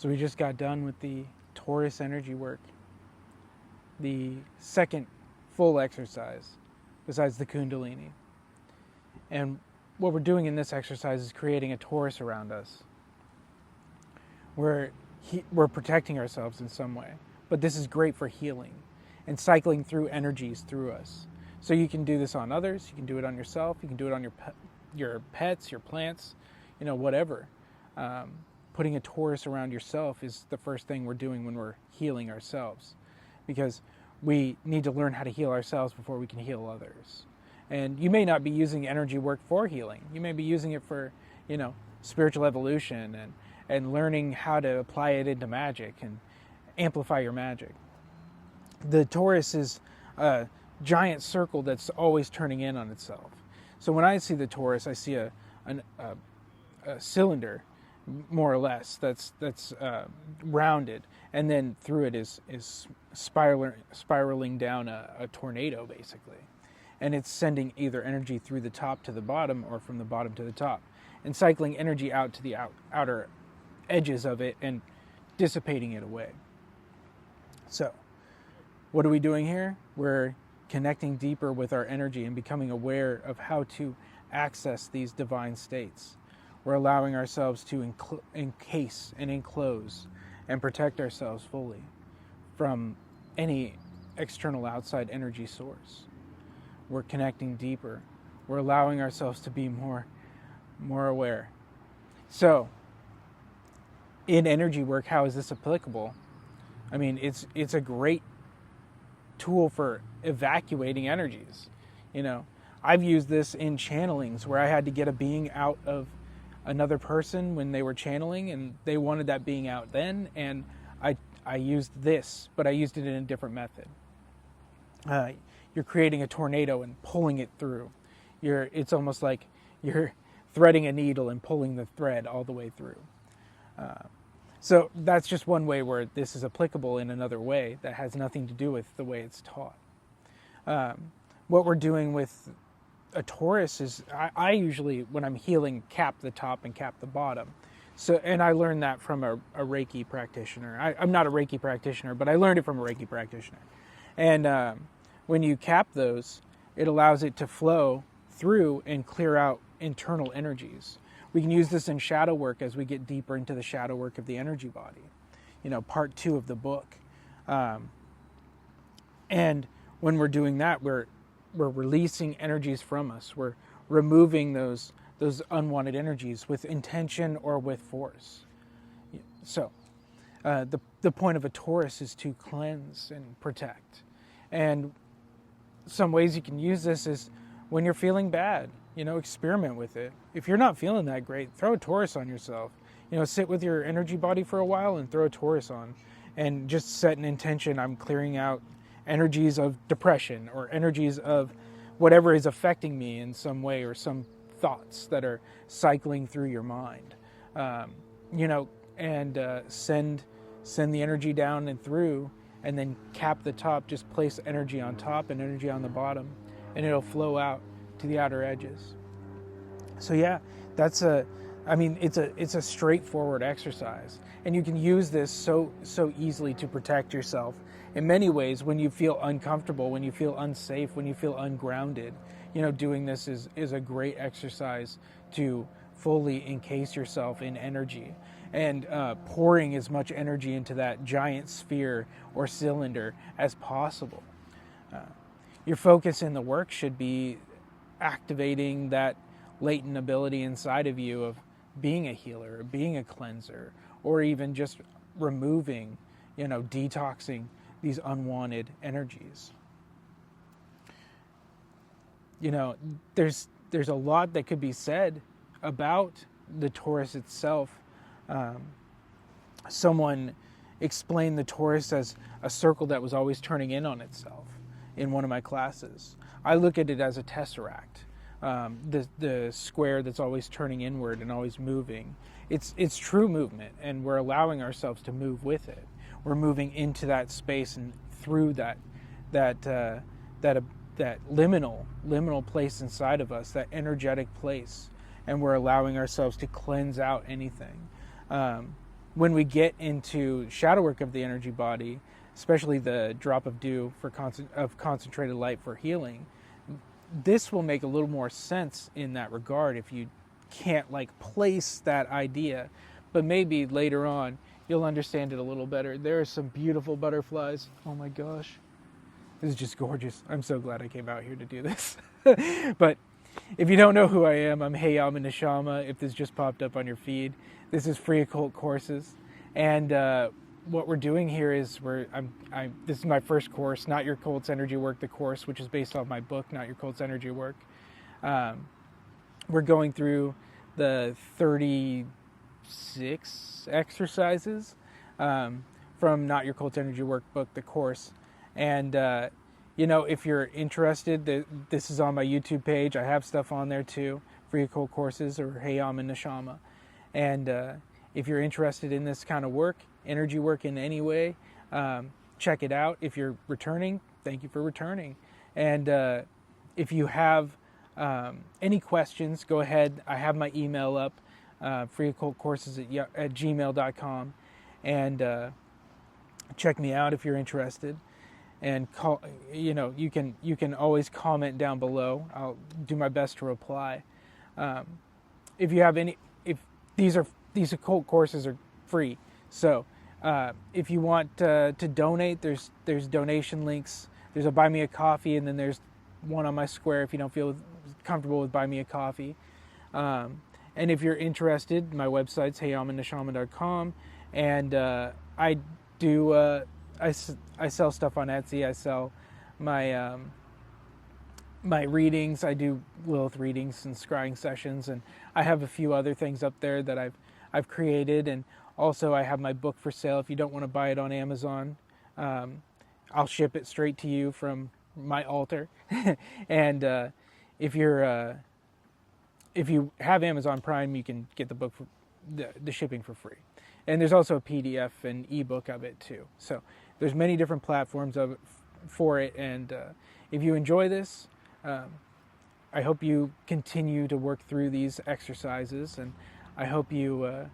So we just got done with the Torus energy work, the second full exercise besides the Kundalini. And what we're doing in this exercise is creating a torus around us. We're protecting ourselves in some way, but this is great for healing and cycling through energies through us. So you can do this on others, you can do it on yourself, you can do it on your pets, your plants, whatever. Putting a torus around yourself is the first thing we're doing when we're healing ourselves, because we need to learn how to heal ourselves before we can heal others. And you may not be using energy work for healing. You may be using it for, spiritual evolution and learning how to apply it into magic and amplify your magic. The torus is a giant circle that's always turning in on itself. So when I see the torus, I see a cylinder, more or less, that's rounded, and then through it is spiraling down a tornado, basically. And it's sending either energy through the top to the bottom or from the bottom to the top, and cycling energy out to the outer edges of it and dissipating it away. So, what are we doing here? We're connecting deeper with our energy and becoming aware of how to access these divine states. We're allowing ourselves to encase and enclose and protect ourselves fully from any external outside energy source. We're connecting deeper. We're allowing ourselves to be more aware. So, in energy work, how is this applicable? I mean, it's a great tool for evacuating energies. I've used this in channelings where I had to get a being out of another person when they were channeling, and they wanted that being out then, and I used this, but I used it in a different method. You're creating a tornado and pulling it through. It's almost like you're threading a needle and pulling the thread all the way through. So that's just one way where this is applicable in another way that has nothing to do with the way it's taught. What we're doing with a torus is, I usually, when I'm healing, cap the top and cap the bottom. So, and I learned that from a Reiki practitioner. I'm not a Reiki practitioner, but I learned it from a Reiki practitioner. And when you cap those, it allows it to flow through and clear out internal energies. We can use this in shadow work as we get deeper into the shadow work of the energy body. Part 2 of the book. And when we're doing that, we're releasing energies from us. We're removing those unwanted energies with intention or with force. So, the point of a torus is to cleanse and protect. And some ways you can use this is when you're feeling bad, experiment with it. If you're not feeling that great, throw a torus on yourself. Sit with your energy body for a while and throw a torus on, and just set an intention. I'm clearing out energies of depression or energies of whatever is affecting me in some way, or some thoughts that are cycling through your mind, and send the energy down and through, and then cap the top. Just place energy on top and energy on the bottom, and it'll flow out to the outer edges. So yeah, it's a straightforward exercise, and you can use this so easily to protect yourself in many ways. When you feel uncomfortable, when you feel unsafe, when you feel ungrounded, doing this is a great exercise to fully encase yourself in energy, and pouring as much energy into that giant sphere or cylinder as possible. Your focus in the work should be activating that latent ability inside of you of being a healer, being a cleanser, or even just removing, detoxing these unwanted energies. There's a lot that could be said about the torus itself. Someone explained the torus as a circle that was always turning in on itself in one of my classes. I look at it as a tesseract, the square that's always turning inward and always moving. It's true movement, and we're allowing ourselves to move with it. We're moving into that space and through that liminal place inside of us, that energetic place, and we're allowing ourselves to cleanse out anything. when we get into shadow work of the energy body, especially the drop of dew of concentrated light for healing, this will make a little more sense in that regard if you can't like place that idea. But maybe later on you'll understand it a little better. There are some beautiful butterflies. Oh my gosh. This is just gorgeous. I'm so glad I came out here to do this. But if you don't know who I am, I'm Hayama Nishama. If this just popped up on your feed, this is Free Occult Courses. And what we're doing here is this is my first course, Not Your Cult's Energy Work, the course, which is based off my book, Not Your Cult's Energy Work. We're going through the 36 exercises from Not Your Cult's Energy Work book, the course. And, if you're interested, this is on my YouTube page. I have stuff on there too, Free Occult Courses or Hayama Nishama. And if you're interested in this kind of work, energy work in any way, check it out. If you're returning, thank you for returning. And if you have any questions, go ahead. I have my email up, freeoccultcourses@gmail.com, and check me out if you're interested. And call, you can always comment down below. I'll do my best to reply. If you have any, if these occult courses are free, so if you want to donate, there's donation links. There's a Buy Me a Coffee, and then there's one on my square if you don't feel comfortable with Buy Me a Coffee. And if you're interested, my website's hayamanishama.com, and I do. I sell stuff on Etsy. I sell my my readings. I do Lilith readings and scrying sessions, and I have a few other things up there that I've created. And also, I have my book for sale. If you don't want to buy it on Amazon, I'll ship it straight to you from my altar. And if you have Amazon Prime, you can get the book for the shipping for free. And there's also a PDF and ebook of it too. So there's many different platforms for it. And if you enjoy this, I hope you continue to work through these exercises, and I hope you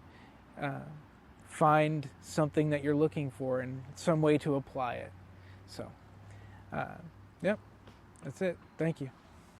find something that you're looking for and some way to apply it. So, yep, that's it. Thank you.